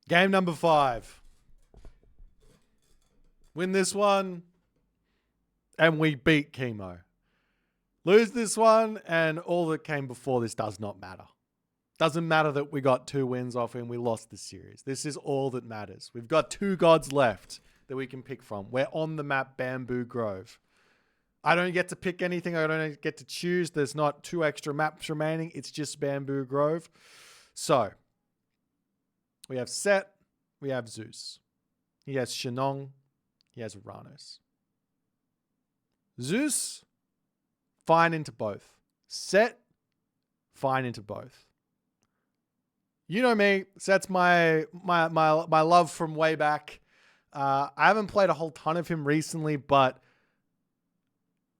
Game number 5. Win this one, and we beat Kimo. Lose this one, and all that came before this does not matter. Doesn't matter that we got 2 wins off him. We lost the series. This is all that matters. We've got 2 gods left that we can pick from. We're on the map Bamboo Grove. I don't get to pick anything. I don't get to choose. There's not 2 extra maps remaining. It's just Bamboo Grove. So, we have Set. We have Zeus. He has Shenong. He has Uranus. Zeus, fine into both. Set, fine into both. You know me. Set's my love from way back. I haven't played a whole ton of him recently, but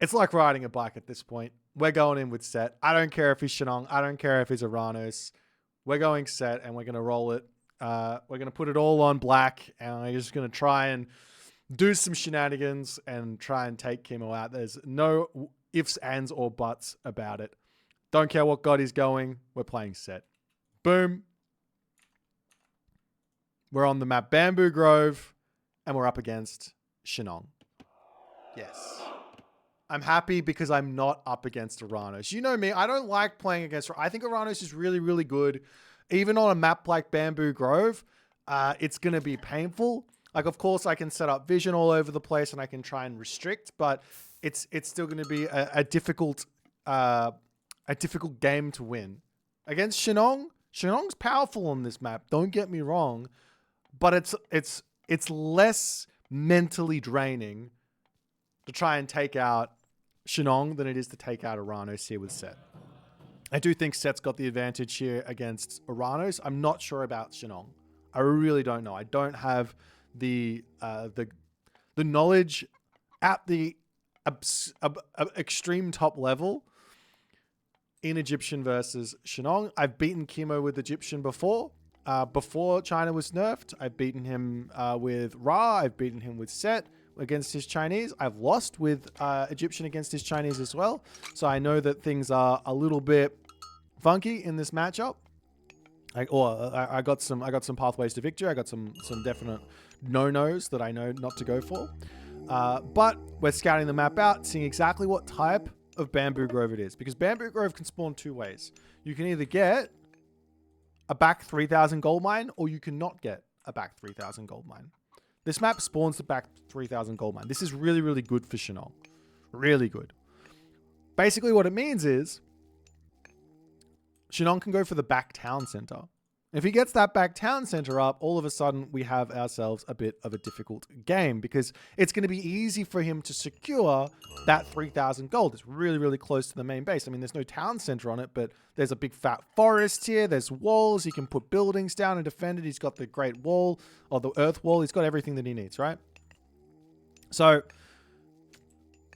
it's like riding a bike at this point. We're going in with Set. I don't care if he's Shenong. I don't care if he's Uranus. We're going Set, and we're going to roll it. We're going to put it all on black, and we're just going to try and do some shenanigans and try and take Kimo out. There's no ifs, ands, or buts about it. Don't care what god he's going. We're playing Set. Boom. We're on the map Bamboo Grove, and we're up against Shenong. Yes. I'm happy because I'm not up against Uranus. You know me. I don't like playing against... I think Uranus is really, really good. Even on a map like Bamboo Grove, it's going to be painful. Like, of course, I can set up vision all over the place and I can try and restrict, but it's still going to be a difficult game to win. Against Shenong, Shenong's powerful on this map. Don't get me wrong, but it's less mentally draining to try and take out Shenong than it is to take out Uranus here with Set. I do think Set's got the advantage here against Uranus. I'm not sure about Shenong. I really don't know. I don't have the knowledge at the extreme top level in Egyptian versus Shenong. I've beaten Kimo with Egyptian before. Before China was nerfed, I've beaten him with Ra. I've beaten him with Set against his Chinese. I've lost with Egyptian against his Chinese as well. So I know that things are a little bit funky in this matchup. I got some pathways to victory. I got some definite no-nos that I know not to go for. But we're scouting the map out, seeing exactly what type of Bamboo Grove it is. Because Bamboo Grove can spawn 2 ways. You can either get a back 3,000 gold mine, or you cannot get a back 3,000 gold mine. This map spawns the back 3,000 gold mine. This is really, really good for Shenong. Really good. Basically what it means is Shenong can go for the back town center. If he gets that back town center up, all of a sudden we have ourselves a bit of a difficult game because it's going to be easy for him to secure that 3,000 gold. It's really, really close to the main base. I mean, there's no town center on it, but there's a big fat forest here. There's walls. He can put buildings down and defend it. He's got the great wall or the earth wall. He's got everything that he needs, right? So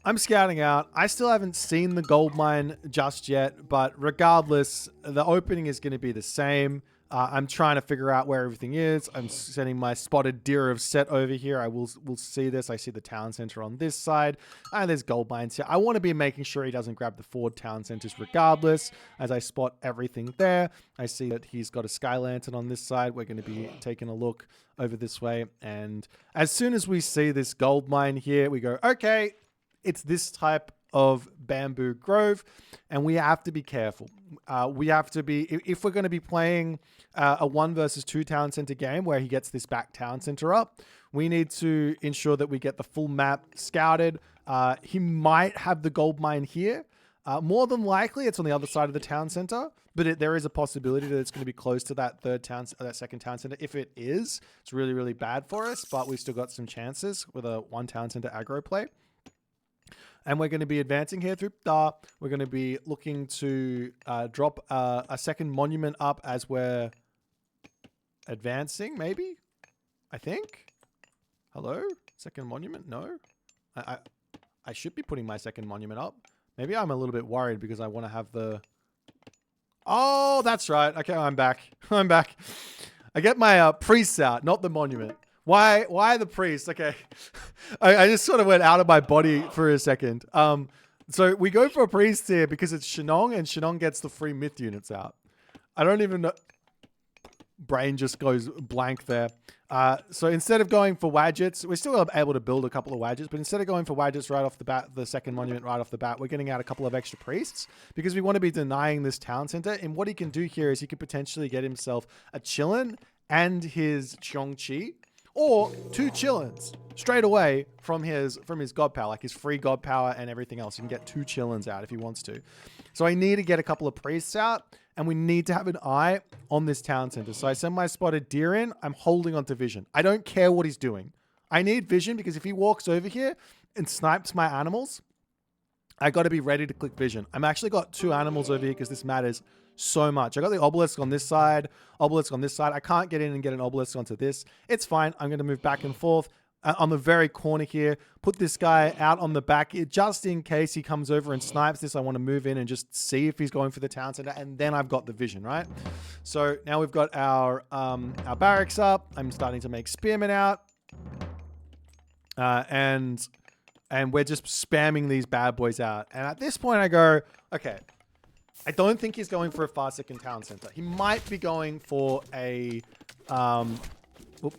I'm scouting out. I still haven't seen the gold mine just yet, but regardless, the opening is going to be the same. I'm trying to figure out where everything is. I'm sending my spotted deer of Set over here. I will see this. I see the town center on this side. And there's gold mines here. I want to be making sure he doesn't grab the 4 town centers regardless. As I spot everything there, I see that he's got a sky lantern on this side. We're going to be taking a look over this way. And as soon as we see this gold mine here, we go, okay, it's this type of Bamboo Grove, and we have to be careful. We have to be, if we're going to be playing a 1 versus 2 town center game where he gets this back town center up, we need to ensure that we get the full map scouted. He might have the gold mine here. More than likely, it's on the other side of the town center, but there is a possibility that it's going to be close to that second town center. If it is, it's really, really bad for us, but we've still got some chances with a 1 town center aggro play. And we're going to be advancing here through We're going to be looking to drop a second monument up as we're advancing, maybe? I think? Hello? Second monument? No? I should be putting my second monument up. Maybe I'm a little bit worried because I want to have the... Oh, that's right. Okay, I'm back. I'm back. I get my priests out, not the monument. Why the priest? Okay. I just sort of went out of my body for a second. So we go for a priest here because it's Shenong, and Shenong gets the free myth units out. I don't even know. brain just goes blank there. So instead of going for Wadgets, we're still able to build a couple of Wadgets, but instead of going for Wadgets right off the bat, the second monument right off the bat, we're getting out a couple of extra priests because we want to be denying this town center. And what he can do here is he could potentially get himself a Chillin and his Cheongchi, or 2 Chillins straight away from his god power, like his free god power and everything else. He can get 2 Chillins out if he wants to. So I need to get a couple of priests out, and we need to have an eye on this town center. So I send my spotted deer in. I'm holding on to vision. I don't care what he's doing. I need vision because if he walks over here and snipes my animals, I got to be ready to click vision. I'm actually got 2 animals over here because this matters so much. I got the obelisk on this side, obelisk on this side. I can't get in and get an obelisk onto this. It's fine. I'm going to move back and forth on the very corner here. Put this guy out on the back just in case he comes over and snipes this. I want to move in and just see if he's going for the town center, and then I've got the vision, right? So now we've got our barracks up. I'm starting to make spearmen out, and we're just spamming these bad boys out. And at this point, I go, okay. I don't think he's going for a far second town center. He might be going for a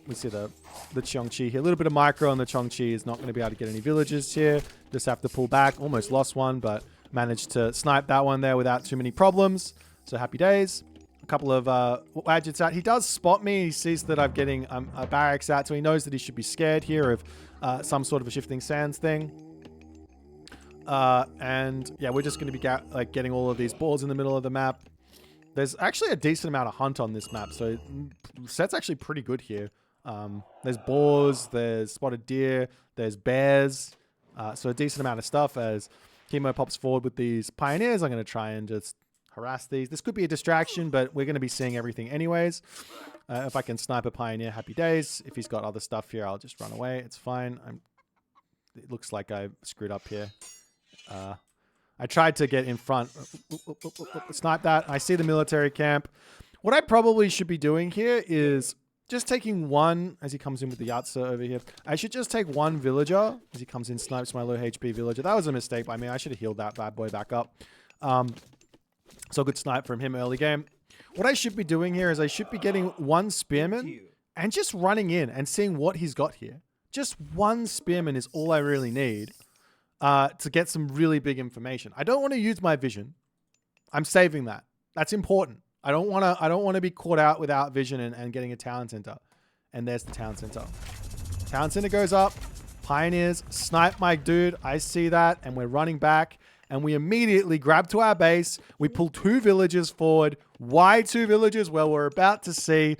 we see the Cheongchi here. A little bit of micro on the Cheongchi is not going to be able to get any villages here. Just have to pull back. Almost lost one, but managed to snipe that one there without too many problems. So happy days. A couple of Wadgets out. He does spot me. He sees that I'm getting a barracks out, so he knows that he should be scared here of some sort of a shifting sands thing. And yeah, we're just going to be getting all of these balls in the middle of the map. There's actually a decent amount of hunt on this map, so set's actually pretty good here. There's boars, there's spotted deer, there's bears, so a decent amount of stuff. As Kimo pops forward with these pioneers, I'm going to try and just harass these. This could be a distraction, but we're going to be seeing everything anyways. If I can snipe a pioneer, happy days. If he's got other stuff here, I'll just run away. It's fine. It looks like I screwed up here. I tried to get in front. Snipe that. I see the military camp. What I probably should be doing here is just taking one, as he comes in with the Yatsa over here. I should just take one villager as he comes in, snipes my low HP villager. That was a mistake by me. I should have healed that bad boy back up. So good snipe from him early game. What I should be doing here is I should be getting one spearman and just running in and seeing what he's got here. Just one spearman is all I really need. To get some really big information. I don't want to use my vision. I'm saving that. That's important. I don't want to be caught out without vision and getting a town center. And there's the town center. Town center goes up. Pioneers snipe my dude. I see that, and we're running back. And we immediately grab to our base. We pull 2 villagers forward. Why 2 villagers? Well, we're about to see.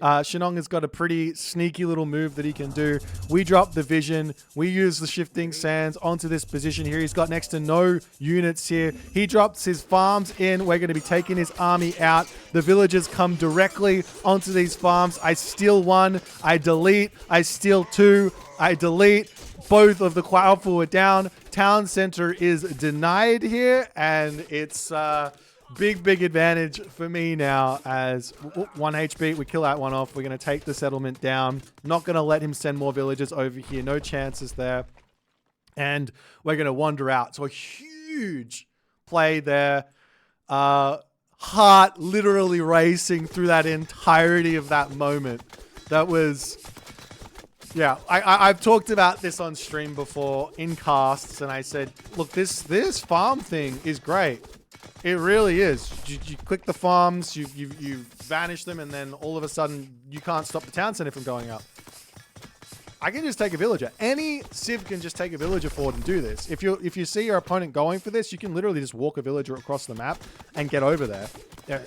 Shenong has got a pretty sneaky little move that he can do. We drop the vision. We use the shifting sands onto this position here. He's got next to no units here. He drops his farms in. We're going to be taking his army out. The villagers come directly onto these farms. I steal 1. I delete. I steal 2. I delete. Both of the Quaofu are down. Town center is denied here, and it's big advantage for me now. As 1 HP, we kill that one off. We're going to take the settlement down. Not going to let him send more villagers over here. No chances there. And we're going to wander out. So a huge play there. Heart literally racing through that entirety of that moment. That was... Yeah, I've talked about this on stream before in casts, and I said, look, this farm thing is great. It really is. You click the farms, you vanish them, and then all of a sudden you can't stop the town center from going up. I can just take a villager. Any civ can just take a villager forward and do this. If you see your opponent going for this, you can literally just walk a villager across the map and get over there. Yeah,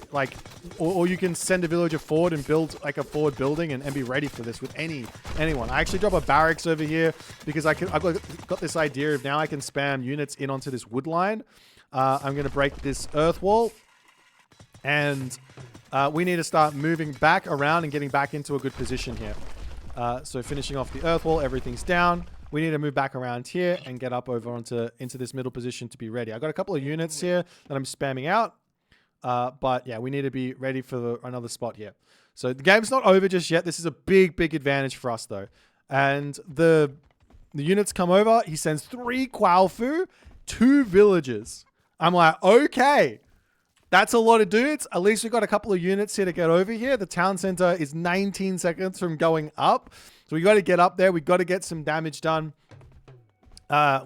or you can send a villager forward and build like a forward building and be ready for this with anyone. I actually drop a barracks over here because I've got this idea of now I can spam units in onto this wood line. I'm going to break this earth wall, and we need to start moving back around and getting back into a good position here. So finishing off the earth wall, everything's down. We need to move back around here and get up over into this middle position to be ready. I've got a couple of units here that I'm spamming out. But yeah, we need to be ready for another spot here. So the game's not over just yet. This is a big advantage for us though. And the units come over. He sends 3 Quaofu, 2 villagers. I'm like, okay, That's a lot of dudes. At least we got a couple of units here to get over here. The town center is 19 seconds from going up. So we got to get up there. We got to get some damage done.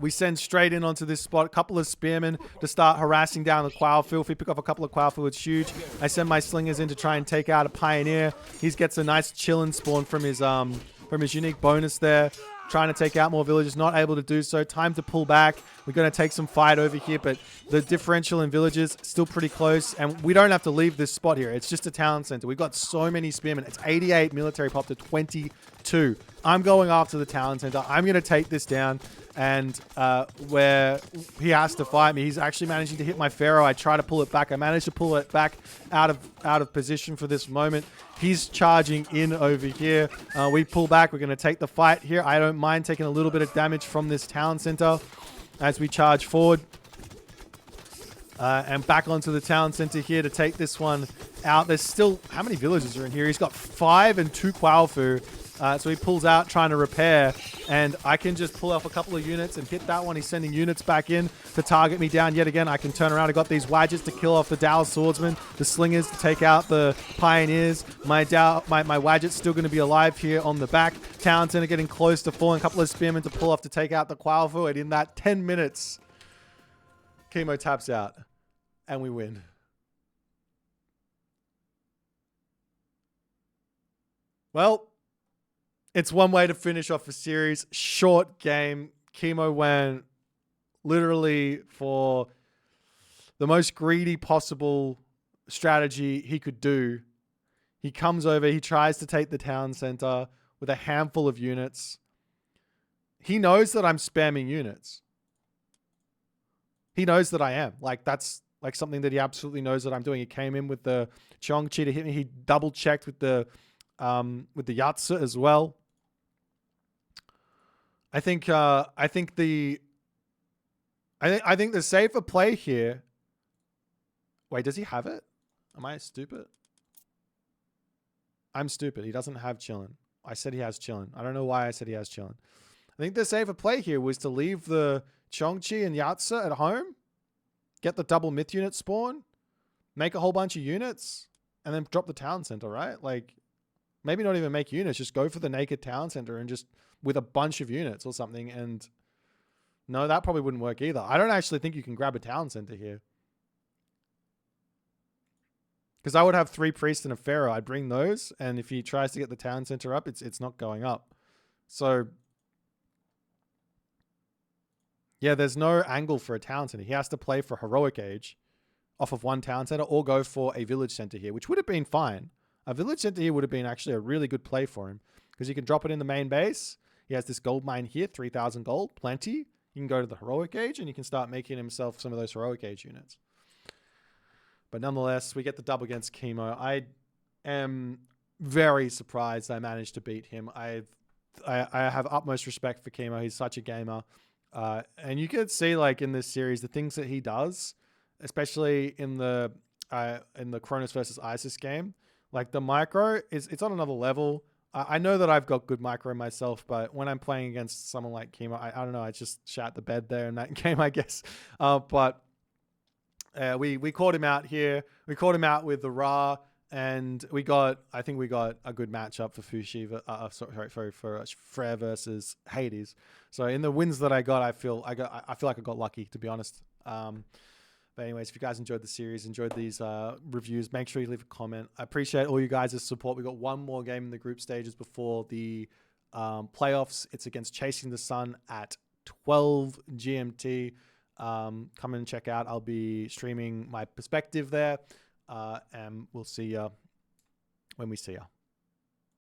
We send straight in onto this spot. A couple of spearmen to start harassing down the quail field. If we pick off a couple of quail field, it's huge. I send my slingers in to try and take out a pioneer. He gets a nice chillin' spawn from his unique bonus there. Trying to take out more villagers, not able to do so. Time to pull back. We're going to take some fight over here, but the differential in villages still pretty close, and we don't have to leave this spot here. It's just a town center. We've got so many spearmen. It's 88 military pop to 22. I'm going after the town center. I'm going to take this down, and where he has to fight me, he's actually managing to hit my pharaoh. I try to pull it back. I managed to pull it back out of position for this moment. He's charging in over here. We pull back. We're going to take the fight here. I don't mind taking a little bit of damage from this town center as we charge forward. And back onto the town center here to take this one out. There's still... How many villagers are in here? He's got 5 and 2 Quailfu. So he pulls out trying to repair, and I can just pull off a couple of units and hit that one. He's sending units back in to target me down yet again. I can turn around. I got these Wadgets to kill off the Dow swordsmen, the slingers to take out the pioneers. My Wadget's still going to be alive here on the back. Town center getting close to falling. A couple of spearmen to pull off to take out the Quailfu, and in that 10 minutes, Kimo taps out, and we win. Well, it's one way to finish off a series. Short game. Kimo went literally for the most greedy possible strategy he could do. He comes over. He tries to take the town center with a handful of units. He knows that I'm spamming units. He knows that I am. Like, that's like something that he absolutely knows that I'm doing. He came in with the Chongqi to hit me. He double checked with the Yatsu as well. I think the safer play here. Wait, does he have it? Am I stupid? I'm stupid. He doesn't have chillin'. I said he has chillin'. I don't know why I said he has chillin'. I think the safer play here was to leave the Chongqi and Yatsu at home, get the double myth unit spawn, make a whole bunch of units, and then drop the town center, right? Like, maybe not even make units, just go for the naked town center and just with a bunch of units or something. And no, that probably wouldn't work either. I don't actually think you can grab a town center here. Because I would have 3 priests and a pharaoh. I'd bring those, and if he tries to get the town center up, it's not going up. So yeah, there's no angle for a town center. He has to play for heroic age off of one town center, or go for a village center here, which would have been fine. A village center here would have been actually a really good play for him, because you can drop it in the main base. He has this gold mine here, 3,000 gold, plenty. You can go to the heroic age and you can start making himself some of those heroic age units. But nonetheless, we get the dub against Kimo. I am very surprised I managed to beat him. I have utmost respect for Kimo. He's such a gamer. And you can see, like, in this series, the things that he does, especially in the Cronus versus Isis game. Like, the micro, it's on another level. I know that I've got good micro myself, but when I'm playing against someone like Kimo, I don't know, I just shat the bed there in that game, I guess. But we caught him out here. We caught him out with the Ra, and I think we got a good matchup for Fushi, for Freya versus Hades. So in the wins that I got, I feel like I got lucky, to be honest. But anyways, if you guys enjoyed the series, enjoyed these reviews, make sure you leave a comment. I appreciate all you guys' support. We got one more game in the group stages before the playoffs. It's against Chasing the Sun at 12 GMT. Come and check out. I'll be streaming my perspective there. And we'll see you when we see you.